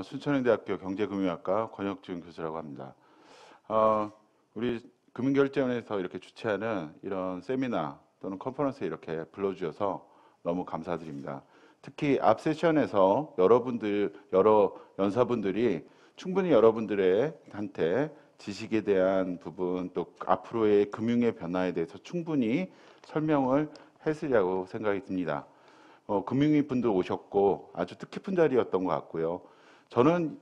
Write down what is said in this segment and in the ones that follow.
순천향대학교 경제금융학과 권혁준 교수라고 합니다. 우리 금융결제원에서 이렇게 주최하는 이런 세미나 또는 컨퍼런스에 이렇게 불러주셔서 너무 감사드립니다. 특히 앞 세션에서 여러 연사분들이 충분히 여러분들한테 지식에 대한 부분 또 앞으로의 금융의 변화에 대해서 충분히 설명을 했으리라고 생각이 듭니다. 금융위 분들 오셨고 아주 뜻깊은 자리였던 것 같고요. 저는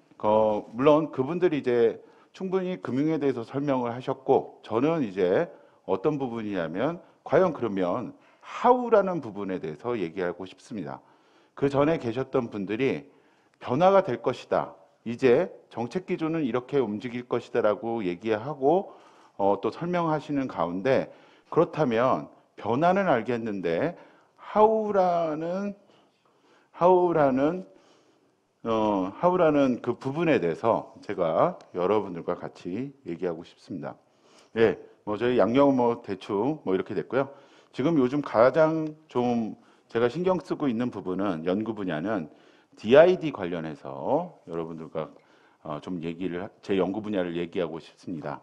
물론 그분들이 이제 충분히 금융에 대해서 설명을 하셨고, 저는 이제 어떤 부분이냐면 과연 그러면 하우라는 부분에 대해서 얘기하고 싶습니다. 그 전에 계셨던 분들이 변화가 될 것이다, 이제 정책 기조는 이렇게 움직일 것이다라고 얘기하고 또 설명하시는 가운데, 그렇다면 변화는 알겠는데 하우라는 그 부분에 대해서 제가 여러분들과 같이 얘기하고 싶습니다. 예, 저희 양영 대충 이렇게 됐고요. 지금 요즘 가장 좀 제가 신경 쓰고 있는 부분은 연구 분야는 DID 관련해서 여러분들과 좀 제 연구 분야를 얘기하고 싶습니다.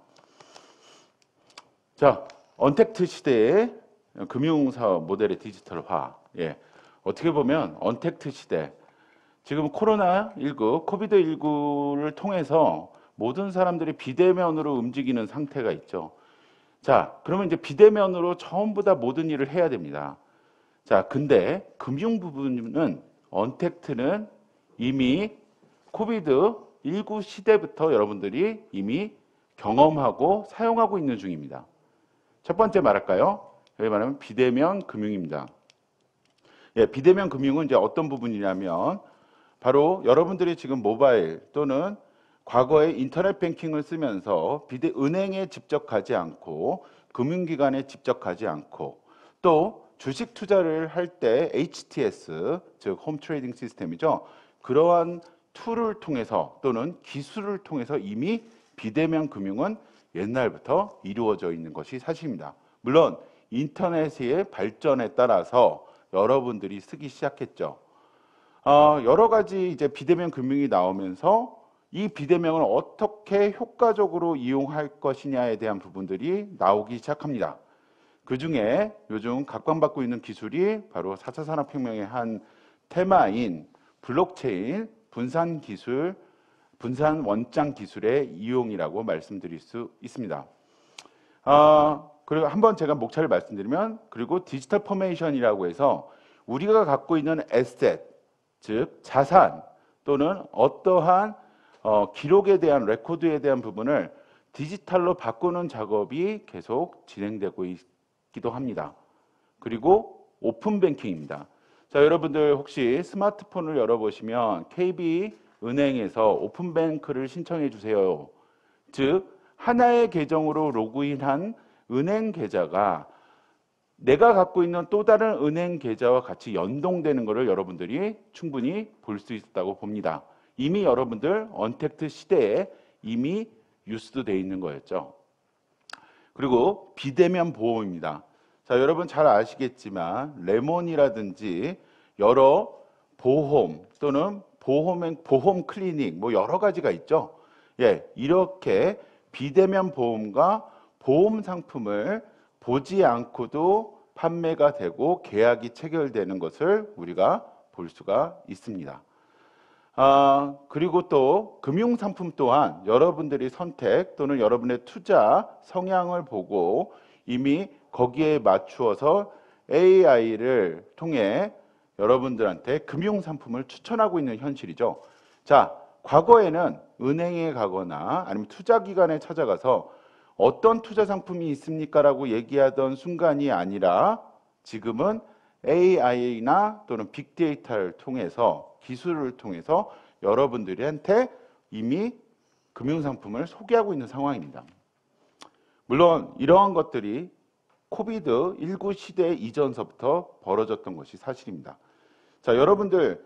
자, 언택트 시대의 금융사업 모델의 디지털화. 예, 어떻게 보면 언택트 시대, 지금 코비드19를 통해서 모든 사람들이 비대면으로 움직이는 상태가 있죠. 자, 그러면 이제 비대면으로 전부 다 모든 일을 해야 됩니다. 자, 근데 금융 부분은 언택트는 이미 코비드19 시대부터 여러분들이 이미 경험하고 사용하고 있는 중입니다. 첫 번째 말할까요? 여기 말하면 비대면 금융입니다. 예, 비대면 금융은 이제 어떤 부분이냐면 바로 여러분들이 지금 모바일 또는 과거에 인터넷 뱅킹을 쓰면서 은행에 직접 가지 않고 금융기관에 직접 가지 않고 또 주식 투자를 할 때 HTS, 즉 홈 트레이딩 시스템이죠. 그러한 툴을 통해서 또는 기술을 통해서 이미 비대면 금융은 옛날부터 이루어져 있는 것이 사실입니다. 물론 인터넷의 발전에 따라서 여러분들이 쓰기 시작했죠. 여러 가지 이제 비대면 금융이 나오면서 이 비대면을 어떻게 효과적으로 이용할 것이냐에 대한 부분들이 나오기 시작합니다. 그 중에 요즘 각광받고 있는 기술이 바로 4차 산업혁명의 한 테마인 블록체인 분산 기술, 분산 원장 기술의 이용이라고 말씀드릴 수 있습니다. 그리고 한번 제가 목차를 말씀드리면, 그리고 디지털 포메이션이라고 해서 우리가 갖고 있는 에셋, 즉 자산 또는 어떠한 기록에 대한 레코드에 대한 부분을 디지털로 바꾸는 작업이 계속 진행되고 있기도 합니다. 그리고 오픈 뱅킹입니다. 자, 여러분들 혹시 스마트폰을 열어보시면 KB은행에서 오픈 뱅크를 신청해 주세요. 즉 하나의 계정으로 로그인한 은행 계좌가 내가 갖고 있는 또 다른 은행 계좌와 같이 연동되는 것을 여러분들이 충분히 볼 수 있다고 봅니다. 이미 여러분들 언택트 시대에 이미 유스도 되어 있는 거였죠. 그리고 비대면 보험입니다. 자, 여러분 잘 아시겠지만 레몬이라든지 여러 보험 또는 보험 클리닉 여러 가지가 있죠. 예, 이렇게 비대면 보험과 보험 상품을 보지 않고도 판매가 되고 계약이 체결되는 것을 우리가 볼 수가 있습니다. 그리고 또 금융상품 또한 여러분들이 선택 또는 여러분의 투자 성향을 보고 이미 거기에 맞추어서 AI를 통해 여러분들한테 금융상품을 추천하고 있는 현실이죠. 자, 과거에는 은행에 가거나 아니면 투자기관에 찾아가서 어떤 투자 상품이 있습니까? 라고 얘기하던 순간이 아니라 지금은 AI나 또는 빅데이터를 통해서 기술을 통해서 여러분들한테 이미 금융상품을 소개하고 있는 상황입니다. 물론 이러한 것들이 코비드19 시대 이전서부터 벌어졌던 것이 사실입니다. 자, 여러분들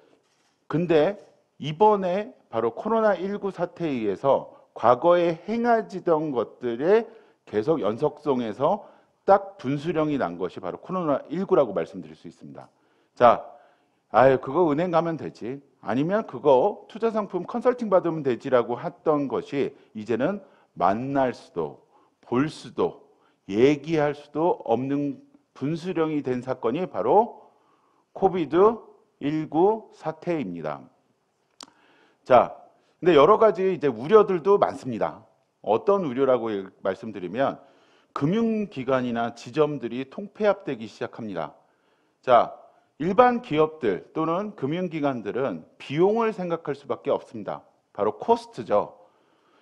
근데 이번에 바로 코로나19 사태에 의해서 과거에 행해지던 것들의 계속 연속성에서 딱 분수령이 난 것이 바로 코로나19라고 말씀드릴 수 있습니다. 자, 그거 은행 가면 되지. 아니면 그거 투자 상품 컨설팅 받으면 되지라고 했던 것이 이제는 만날 수도 볼 수도 얘기할 수도 없는 분수령이 된 사건이 바로 코비드-19 사태입니다. 자, 근데 여러 가지 이제 우려들도 많습니다. 어떤 우려라고 말씀드리면 금융기관이나 지점들이 통폐합되기 시작합니다. 자, 일반 기업들 또는 금융기관들은 비용을 생각할 수밖에 없습니다. 바로 코스트죠.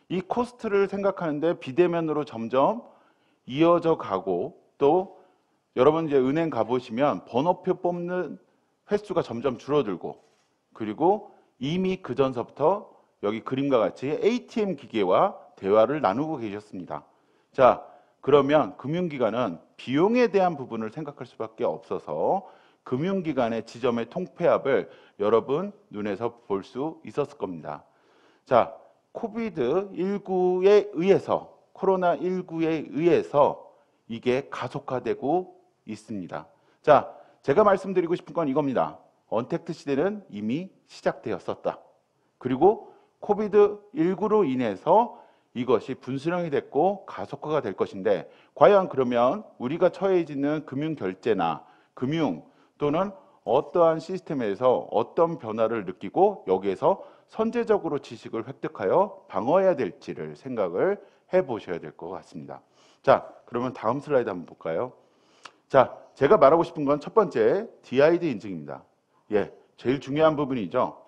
이 코스트를 생각하는데 비대면으로 점점 이어져 가고 또 여러분 이제 은행 가보시면 번호표 뽑는 횟수가 점점 줄어들고 그리고 이미 그 전서부터 여기 그림과 같이 ATM 기계와 대화를 나누고 계셨습니다. 자, 그러면 금융기관은 비용에 대한 부분을 생각할 수밖에 없어서 금융기관의 지점의 통폐합을 여러분 눈에서 볼 수 있었을 겁니다. 자, 코비드-19에 의해서 코로나19에 의해서 이게 가속화되고 있습니다. 자, 제가 말씀드리고 싶은 건 이겁니다. 언택트 시대는 이미 시작되었었다. 그리고 코비드-19로 인해서 이것이 분수령이 됐고 가속화가 될 것인데 과연 그러면 우리가 처해지는 금융결제나 금융 또는 어떠한 시스템에서 어떤 변화를 느끼고 여기에서 선제적으로 지식을 획득하여 방어해야 될지를 생각을 해보셔야 될 것 같습니다. 자, 그러면 다음 슬라이드 한번 볼까요? 자, 제가 말하고 싶은 건 첫 번째 DID 인증입니다. 예, 제일 중요한 부분이죠.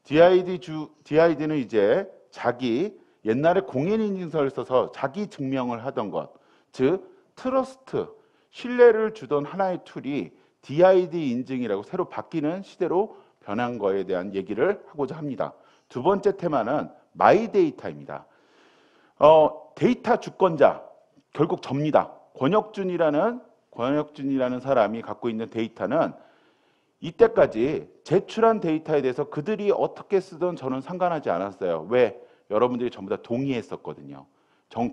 DID는 이제 자기 옛날에 공인인증서를 써서 자기 증명을 하던 것, 즉 트러스트, 신뢰를 주던 하나의 툴이 DID 인증이라고 새로 바뀌는 시대로 변한 거에 대한 얘기를 하고자 합니다. 두 번째 테마는 마이데이터입니다. 데이터 주권자, 결국 접니다. 권혁준이라는 사람이 갖고 있는 데이터는 이때까지 제출한 데이터에 대해서 그들이 어떻게 쓰든 저는 상관하지 않았어요. 왜? 여러분들이 전부 다 동의했었거든요.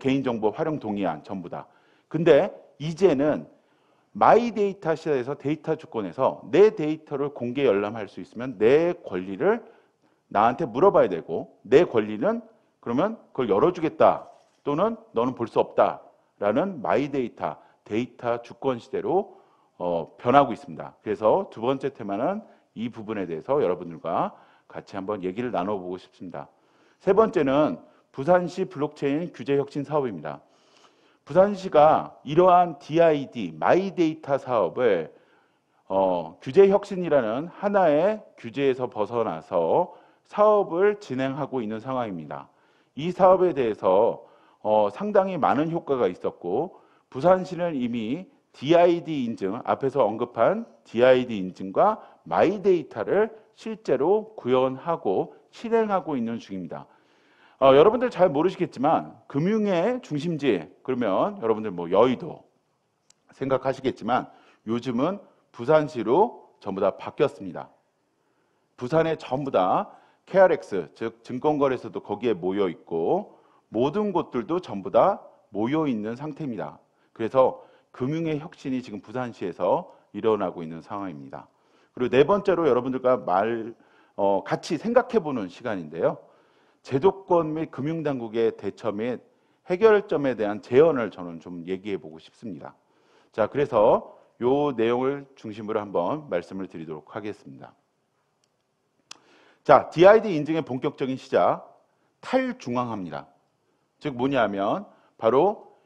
개인정보 활용 동의안 전부 다. 근데 이제는 마이데이터 시대에서 데이터 주권에서 내 데이터를 공개 열람할 수 있으면 내 권리를 나한테 물어봐야 되고 내 권리는 그러면 그걸 열어주겠다 또는 너는 볼 수 없다라는 마이데이터, 데이터 주권 시대로 변하고 있습니다. 그래서 두 번째 테마는 이 부분에 대해서 여러분들과 같이 한번 얘기를 나눠보고 싶습니다. 세 번째는 부산시 블록체인 규제 혁신 사업입니다. 부산시가 이러한 DID, 마이데이터 사업을 규제 혁신이라는 하나의 규제에서 벗어나서 사업을 진행하고 있는 상황입니다. 이 사업에 대해서 상당히 많은 효과가 있었고 부산시는 이미 DID 인증, 앞에서 언급한 DID 인증과 마이데이터를 실제로 구현하고 실행하고 있는 중입니다. 여러분들 잘 모르시겠지만 금융의 중심지 그러면 여러분들 뭐 여의도 생각하시겠지만 요즘은 부산시로 전부 다 바뀌었습니다. 부산에 전부 다 KRX 즉 증권거래소도 거기에 모여 있고 모든 곳들도 전부 다 모여 있는 상태입니다. 그래서 금융의 혁신이 지금 부산시에서 일어나고 있는 상황입니다. 그리고 네 번째로 여러분들과 같이 생각해보는 시간인데요. 제도권 및 금융당국의 대처 및 해결점에 대한 제언을 저는 좀 얘기해보고 싶습니다. 자, 그래서 이 내용을 중심으로 한번 말씀을 드리도록 하겠습니다. 자, DID 인증의 본격적인 시작, 탈중앙화입니다. 즉 뭐냐면 바로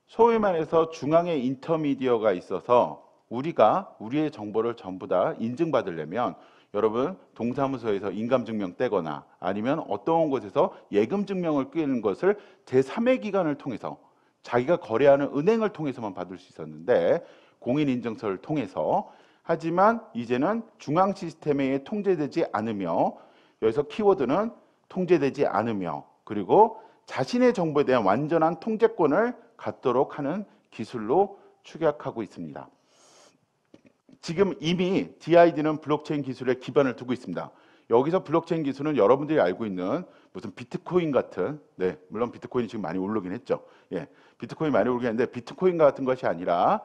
소위 말해서 중앙에 인터미디어가 있어서 우리가 우리의 정보를 전부 다 인증받으려면 여러분 동사무소에서 인감증명 떼거나 아니면 어떤 곳에서 예금증명을 떼는 것을 제3의 기관을 통해서 자기가 거래하는 은행을 통해서만 받을 수 있었는데 공인인증서를 통해서 하지만 이제는 중앙 시스템에 통제되지 않으며 여기서 키워드는 통제되지 않으며 그리고 자신의 정보에 대한 완전한 통제권을 갖도록 하는 기술로 축약하고 있습니다. 지금 이미 DID는 블록체인 기술에 기반을 두고 있습니다. 여기서 블록체인 기술은 여러분들이 알고 있는 무슨 비트코인 같은, 네, 물론 비트코인이 지금 많이 오르긴 했죠. 예, 비트코인 많이 오르긴 했는데 비트코인 같은 것이 아니라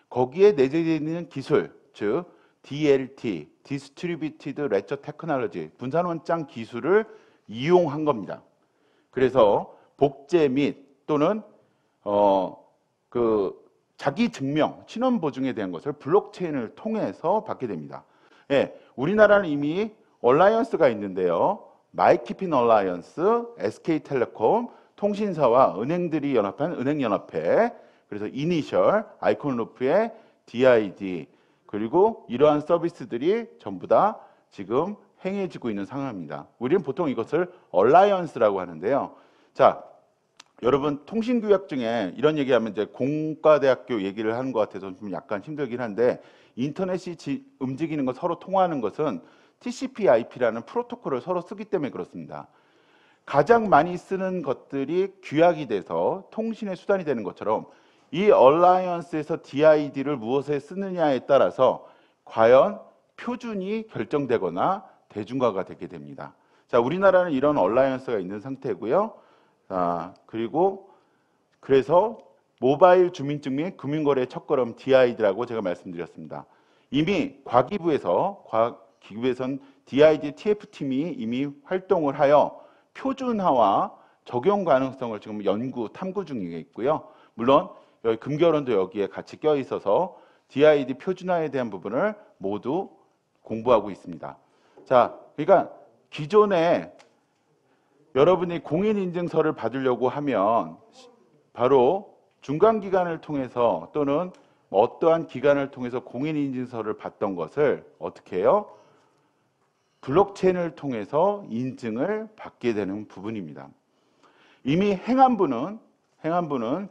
거기에 내재되어 있는 기술, 즉 DLT, Distributed Ledger Technology, 분산원장 기술을 이용한 겁니다. 그래서 복제 및 또는 자기 증명, 신원 보증에 대한 것을 블록체인을 통해서 받게 됩니다. 예, 우리나라는 이미 얼라이언스가 있는데요. 마이키핀 얼라이언스, SK텔레콤, 통신사와 은행들이 연합한 은행연합회, 그래서 이니셜, 아이콘루프의 DID, 그리고 이러한 서비스들이 전부 다 지금 행해지고 있는 상황입니다. 우리는 보통 이것을 얼라이언스라고 하는데요. 자, 여러분 통신교육 중에 이런 얘기하면 이제 공과대학교 얘기를 하는 것 같아서 좀 약간 힘들긴 한데, 인터넷이 움직이는 것, 서로 통화하는 것은 TCP/IP라는 프로토콜을 서로 쓰기 때문에 그렇습니다. 가장 많이 쓰는 것들이 규약이 돼서 통신의 수단이 되는 것처럼 이 얼라이언스에서 DID를 무엇에 쓰느냐에 따라서 과연 표준이 결정되거나 대중화가 되게 됩니다. 자, 우리나라는 이런 얼라이언스가 있는 상태고요. 그리고 그래서 모바일 주민증명 금융거래 첫걸음 DID라고 제가 말씀드렸습니다. 이미 과기부에선 DID TF팀이 이미 활동을 하여 표준화와 적용 가능성을 지금 연구, 탐구 중에 있고요. 물론 여기 금결원도 여기에 같이 껴 있어서 DID 표준화에 대한 부분을 모두 공부하고 있습니다. 자, 그러니까 기존에 여러분이 공인인증서를 받으려고 하면 바로 중간기관을 통해서 또는 어떠한 기관을 통해서 공인인증서를 받던 것을 어떻게 해요? 블록체인을 통해서 인증을 받게 되는 부분입니다. 이미 행안부는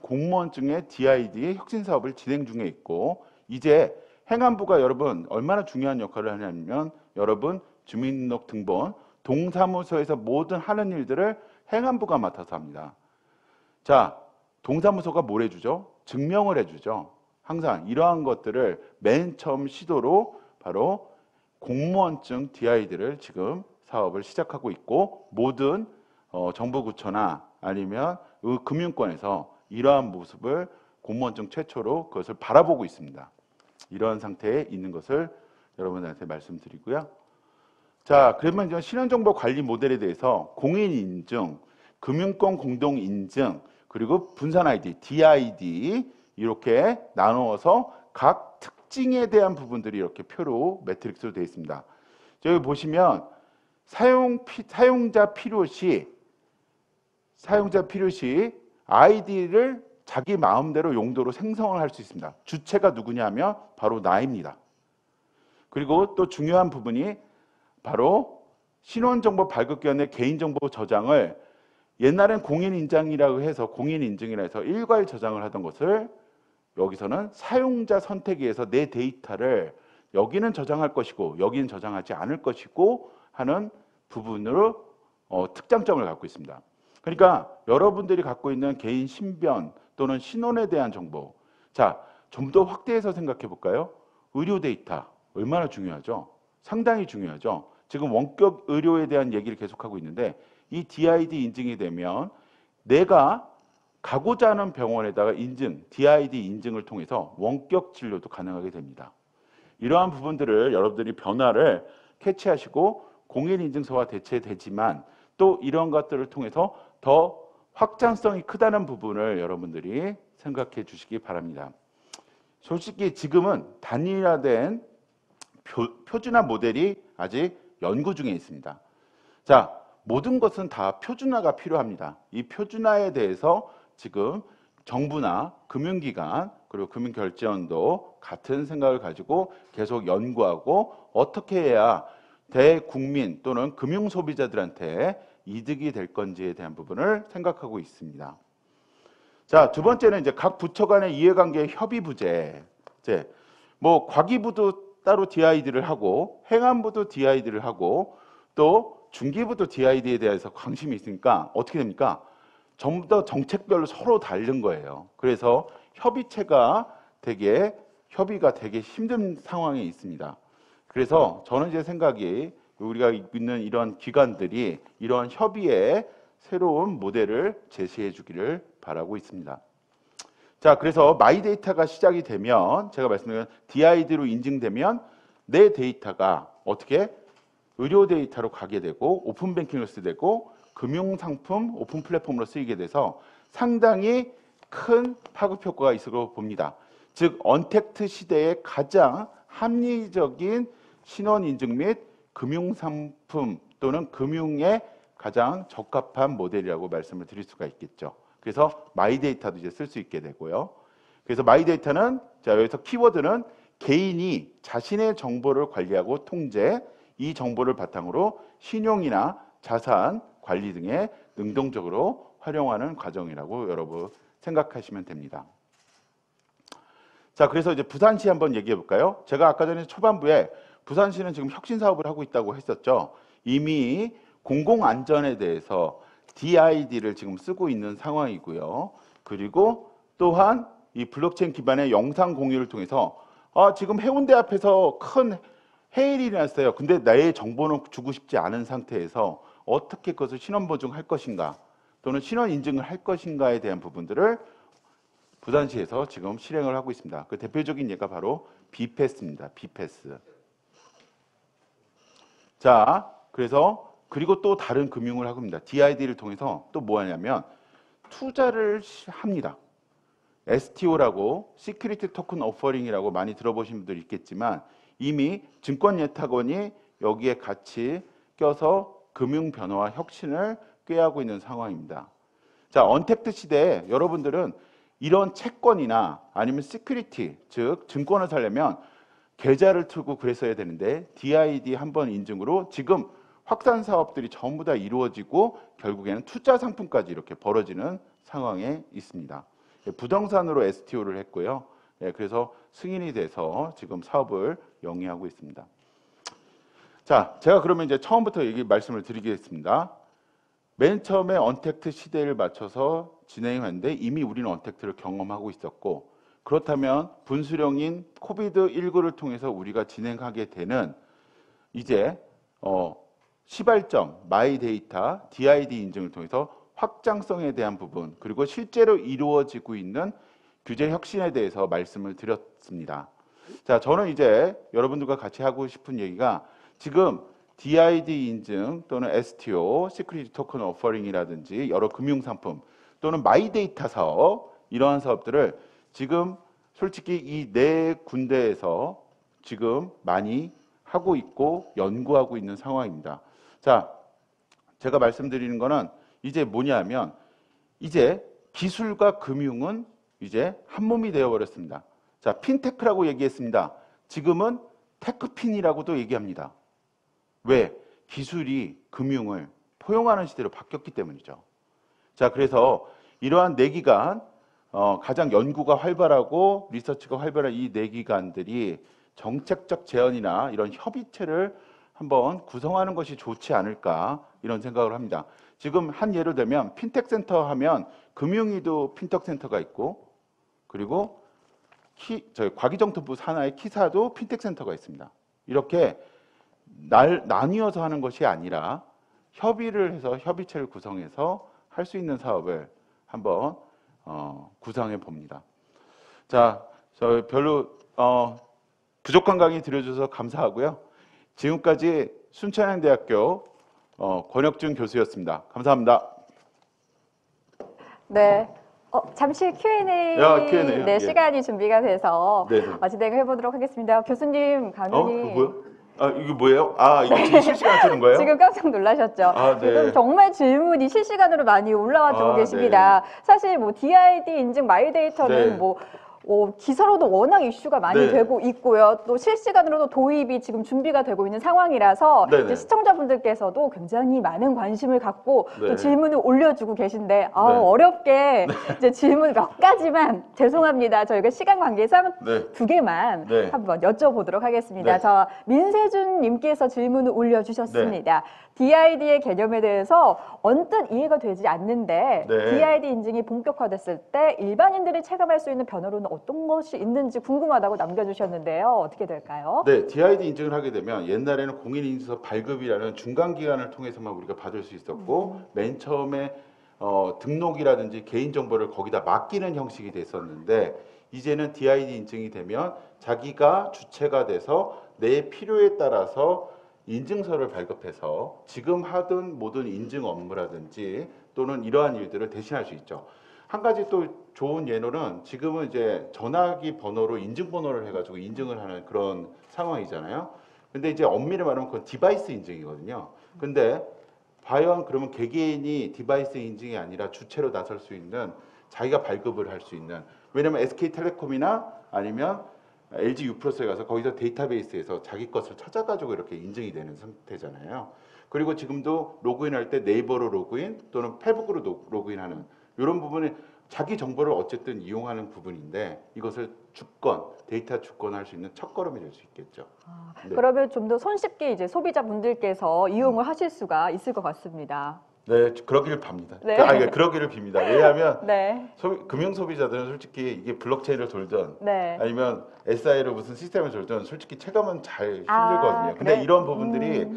공무원증의 DID의 혁신사업을 진행 중에 있고, 이제 행안부가 여러분 얼마나 중요한 역할을 하냐면, 여러분 주민등록등본, 동사무소에서 모든 하는 일들을 행안부가 맡아서 합니다. 자, 동사무소가 뭘 해주죠? 증명을 해주죠. 항상 이러한 것들을 맨 처음 시도로 바로 공무원증 DID를 지금 사업을 시작하고 있고, 모든 정부부처나 아니면 금융권에서 이러한 모습을 공무원증 최초로 그것을 바라보고 있습니다. 이러한 상태에 있는 것을 여러분들한테 말씀드리고요. 자, 그러면 이제 신원정보 관리 모델에 대해서 공인인증, 금융권 공동인증, 그리고 분산 ID, DID 이렇게 나누어서 각 특징에 대한 부분들이 이렇게 표로 매트릭스로 되어 있습니다. 여기 보시면 사용자 필요시 아이디를 자기 마음대로 용도로 생성을 할 수 있습니다. 주체가 누구냐면 바로 나입니다. 그리고 또 중요한 부분이 바로 신원정보 발급기관의 개인정보 저장을 옛날엔 공인인증이라고 해서 일괄 저장을 하던 것을 여기서는 사용자 선택에 의해서 내 데이터를 여기는 저장할 것이고 여기는 저장하지 않을 것이고 하는 부분으로 특장점을 갖고 있습니다. 그러니까 여러분들이 갖고 있는 개인 신변 또는 신원에 대한 정보, 자, 좀 더 확대해서 생각해 볼까요? 의료 데이터 얼마나 중요하죠? 상당히 중요하죠. 지금 원격 의료에 대한 얘기를 계속하고 있는데, 이 DID 인증이 되면 내가 가고자 하는 병원에다가 DID 인증을 통해서 원격 진료도 가능하게 됩니다. 이러한 부분들을 여러분들이 변화를 캐치하시고 공인인증서와 대체되지만 또 이런 것들을 통해서 더 확장성이 크다는 부분을 여러분들이 생각해 주시기 바랍니다. 솔직히 지금은 단일화된 표준화 모델이 아직 연구 중에 있습니다. 자, 모든 것은 다 표준화가 필요합니다. 이 표준화에 대해서 지금 정부나 금융기관 그리고 금융결제원도 같은 생각을 가지고 계속 연구하고 어떻게 해야 대국민 또는 금융소비자들한테 이득이 될 건지에 대한 부분을 생각하고 있습니다. 자, 두 번째는 이제 각 부처 간의 이해관계 협의 부재. 이제 뭐 과기부도 따로 DID를 하고 행안부도 DID를 하고 또 중기부도 DID에 대해서 관심이 있으니까 어떻게 됩니까? 전부 다 정책별로 서로 다른 거예요. 그래서 협의가 되게 힘든 상황에 있습니다. 그래서 저는 제 생각이 우리가 있는 이런 기관들이 이러한 협의에 새로운 모델을 제시해 주기를 바라고 있습니다. 자, 그래서 마이데이터가 시작이 되면 제가 말씀드린 DID로 인증되면 내 데이터가 어떻게 의료 데이터로 가게 되고 오픈 뱅킹으로 쓰되고 금융상품 오픈 플랫폼으로 쓰이게 돼서 상당히 큰 파급 효과가 있을 거로 봅니다. 즉 언택트 시대의 가장 합리적인 신원 인증 및 금융상품 또는 금융에 가장 적합한 모델이라고 말씀을 드릴 수가 있겠죠. 그래서 마이데이터도 이제 쓸 수 있게 되고요. 그래서 마이데이터는 자 여기서 키워드는 개인이 자신의 정보를 관리하고 통제, 이 정보를 바탕으로 신용이나 자산 관리 등에 능동적으로 활용하는 과정이라고 여러분 생각하시면 됩니다. 자, 그래서 이제 부산시 한번 얘기해 볼까요? 제가 아까 전에 초반부에 부산시는 지금 혁신 사업을 하고 있다고 했었죠. 이미 공공안전에 대해서 DID를 지금 쓰고 있는 상황이고요. 그리고 또한 이 블록체인 기반의 영상 공유를 통해서 지금 해운대 앞에서 큰 해일이 났어요. 근데 나의 정보는 주고 싶지 않은 상태에서 어떻게 그것을 신원 보증할 것인가 또는 신원 인증을 할 것인가에 대한 부분들을 부산시에서 지금 실행을 하고 있습니다. 그 대표적인 예가 바로 비패스입니다. 비패스. 자, 그래서 그리고 또 다른 금융을 하고 있습니다. DID를 통해서 또 뭐 하냐면 투자를 합니다. STO라고 시큐리티 토큰 오퍼링이라고 많이 들어보신 분들 있겠지만 이미 증권예탁원이 여기에 같이 껴서 금융 변화와 혁신을 꾀하고 있는 상황입니다. 자, 언택트 시대에 여러분들은 이런 채권이나 아니면 시큐리티, 즉 증권을 사려면 계좌를 틀고 그랬어야 되는데 DID 한 번 인증으로 지금 확산 사업들이 전부 다 이루어지고 결국에는 투자 상품까지 이렇게 벌어지는 상황에 있습니다. 부동산으로 STO를 했고요. 그래서 승인이 돼서 지금 사업을 영위하고 있습니다. 자, 제가 그러면 이제 처음부터 말씀을 드리겠습니다. 맨 처음에 언택트 시대를 맞춰서 진행했는데 이미 우리는 언택트를 경험하고 있었고, 그렇다면 분수령인 코비드19를 통해서 우리가 진행하게 되는 이제 시발점, 마이데이터, DID 인증을 통해서 확장성에 대한 부분, 그리고 실제로 이루어지고 있는 규제 혁신에 대해서 말씀을 드렸습니다. 자, 저는 이제 여러분들과 같이 하고 싶은 얘기가 지금 DID 인증 또는 STO, 시큐리티 토큰 오퍼링이라든지 여러 금융상품 또는 마이데이터 사업, 이러한 사업들을 지금 솔직히 이 네 군데에서 지금 많이 하고 있고 연구하고 있는 상황입니다. 자, 제가 말씀드리는 거는 이제 뭐냐면 이제 기술과 금융은 이제 한 몸이 되어버렸습니다. 자, 핀테크라고 얘기했습니다. 지금은 테크핀이라고도 얘기합니다. 왜? 기술이 금융을 포용하는 시대로 바뀌었기 때문이죠. 자, 그래서 이러한 네 기관, 가장 연구가 활발하고 리서치가 활발한 이 네 기관들이 정책적 제언이나 이런 협의체를 한번 구성하는 것이 좋지 않을까 이런 생각을 합니다. 지금 한 예를 들면 핀텍 센터 하면 금융위도 핀텍 센터가 있고, 그리고 저희 과기정통부 산하의 키사도 핀텍 센터가 있습니다. 이렇게 나뉘어서 하는 것이 아니라 협의를 해서 협의체를 구성해서 할 수 있는 사업을 한번 구상해 봅니다. 자, 저 별로 부족한 강의 들려주셔서 감사하고요. 지금까지 순천향대학교 권혁준 교수였습니다. 감사합니다. 네. 잠시 Q&A, Q&A 네, 예. 시간이 준비가 돼서 진행해 보도록 하겠습니다. 교수님, 강연이 뭐요? 이게 뭐예요? 이거 지금 실시간 뜨는 거예요? 지금 깜짝 놀라셨죠? 네. 지금 정말 질문이 실시간으로 많이 올라와주고 계십니다. 네. 사실 뭐 DID 인증 마이데이터는 네. 기사로도 워낙 이슈가 많이 네. 되고 있고요. 또 실시간으로도 도입이 지금 준비가 되고 있는 상황이라서 이제 시청자분들께서도 굉장히 많은 관심을 갖고 또 질문을 올려주고 계신데 어렵게 이제 질문 몇 가지만 죄송합니다. 저희가 시간 관계상 두 개만 한번 여쭤보도록 하겠습니다. 자, 민세준 님께서 질문을 올려주셨습니다. DID의 개념에 대해서 언뜻 이해가 되지 않는데 DID 인증이 본격화됐을 때 일반인들이 체감할 수 있는 변화로는 어떤 것이 있는지 궁금하다고 남겨주셨는데요. 어떻게 될까요? 네, DID 인증을 하게 되면 옛날에는 공인인증서 발급이라는 중간기관을 통해서만 우리가 받을 수 있었고 맨 처음에 등록이라든지 개인정보를 거기다 맡기는 형식이 됐었는데 이제는 DID 인증이 되면 자기가 주체가 돼서 내 필요에 따라서 인증서를 발급해서 지금 하던 모든 인증 업무라든지 또는 이러한 일들을 대신할 수 있죠. 한 가지 또 좋은 예로는 지금은 이제 전화기 번호로 인증번호를 해가지고 인증을 하는 그런 상황이잖아요. 근데 이제 엄밀히 말하면 그건 디바이스 인증이거든요. 근데 과연 그러면 개개인이 디바이스 인증이 아니라 주체로 나설 수 있는 자기가 발급을 할 수 있는, 왜냐면 SK텔레콤이나 아니면 LG U+에 가서 거기서 데이터베이스에서 자기 것을 찾아가지고 이렇게 인증이 되는 상태잖아요. 그리고 지금도 로그인할 때 네이버로 로그인 또는 페북으로 로그인하는 이런 부분이 자기 정보를 어쨌든 이용하는 부분인데 이것을 주권, 데이터 주권할 수 있는 첫걸음이 될 수 있겠죠. 네. 그러면 좀 더 손쉽게 이제 소비자분들께서 이용을 하실 수가 있을 것 같습니다. 네, 그러기를 빕니다. 네. 그러기를 빕니다. 왜냐하면 네. 금융 소비자들은 솔직히 이게 블록체인을 돌든 네. 아니면 SI로 무슨 시스템을 돌든 솔직히 체감은 잘 힘들거든요. 근데 그래? 이런 부분들이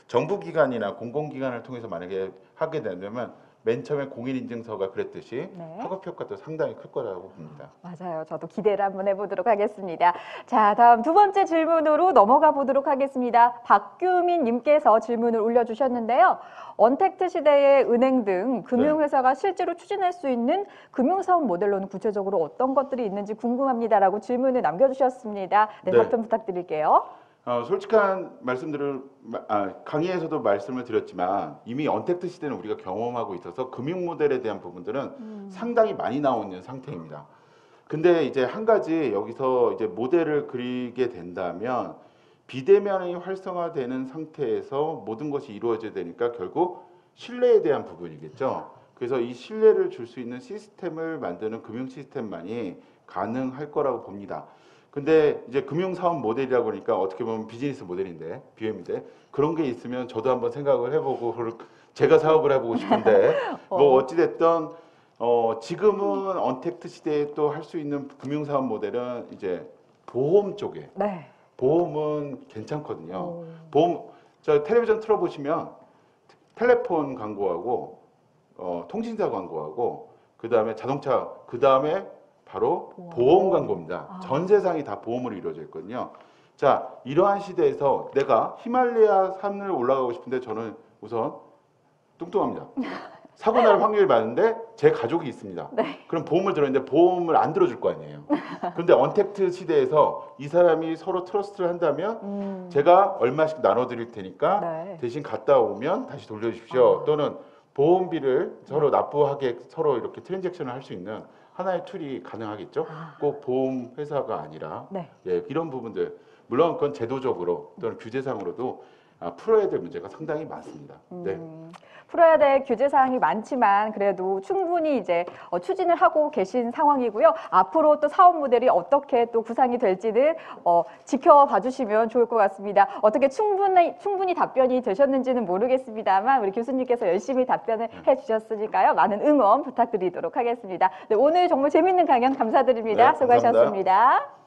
정부기관이나 공공기관을 통해서 만약에 하게 된다면 맨 처음에 공인인증서가 그랬듯이 네. 학업 효과도 상당히 클 거라고 봅니다. 맞아요. 저도 기대를 한번 해보도록 하겠습니다. 자, 다음 두 번째 질문으로 넘어가 보도록 하겠습니다. 박규민 님께서 질문을 올려주셨는데요. 언택트 시대의 은행 등 금융회사가 실제로 추진할 수 있는 금융사업 모델로는 구체적으로 어떤 것들이 있는지 궁금합니다라고 질문을 남겨주셨습니다. 네, 네. 답변 부탁드릴게요. 솔직한 말씀들을 강의에서도 말씀을 드렸지만 이미 언택트 시대는 우리가 경험하고 있어서 금융 모델에 대한 부분들은 상당히 많이 나와 있는 상태입니다. 근데 이제 한 가지 여기서 이제 모델을 그리게 된다면 비대면이 활성화되는 상태에서 모든 것이 이루어져야 되니까 결국 신뢰에 대한 부분이겠죠. 그래서 이 신뢰를 줄 수 있는 시스템을 만드는 금융 시스템만이 가능할 거라고 봅니다. 근데 이제 금융사업 모델이라고 그러니까 어떻게 보면 비즈니스 모델인데 BM인데 그런 게 있으면 저도 한번 생각을 해보고 제가 사업을 해보고 싶은데 뭐 어찌됐든 지금은 언택트 시대에 또 할 수 있는 금융사업 모델은 이제 보험 쪽에 네. 보험은 괜찮거든요. 보험 저 텔레비전 틀어보시면 텔레폰 광고하고 통신사 광고하고 그 다음에 자동차 그 다음에 바로 보험 광고입니다. 전 세상이 다 보험으로 이루어져 있거든요. 자, 이러한 시대에서 내가 히말라야 산을 올라가고 싶은데 저는 우선 뚱뚱합니다. 사고 날 확률이 많은데 제 가족이 있습니다. 네. 그럼 보험을 들었는데 보험을 안 들어줄 거 아니에요. 그런데 언택트 시대에서 이 사람이 서로 트러스트를 한다면 제가 얼마씩 나눠드릴 테니까 네. 대신 갔다 오면 다시 돌려주십시오. 또는 보험비를 서로 납부하게 서로 이렇게 트랜잭션을 할 수 있는 하나의 툴이 가능하겠죠. 꼭 보험 회사가 아니라 네. 예, 이런 부분들 물론 그건 제도적으로 또는 규제상으로도 풀어야 될 문제가 상당히 많습니다. 네. 풀어야 될 규제 사항이 많지만 그래도 충분히 이제 추진을 하고 계신 상황이고요. 앞으로 또 사업 모델이 어떻게 또 구상이 될지는 지켜봐 주시면 좋을 것 같습니다. 어떻게 충분히 답변이 되셨는지는 모르겠습니다만 우리 교수님께서 열심히 답변을 해주셨으니까요. 많은 응원 부탁드리도록 하겠습니다. 네, 오늘 정말 재밌는 강연 감사드립니다. 네, 수고하셨습니다. 감사합니다.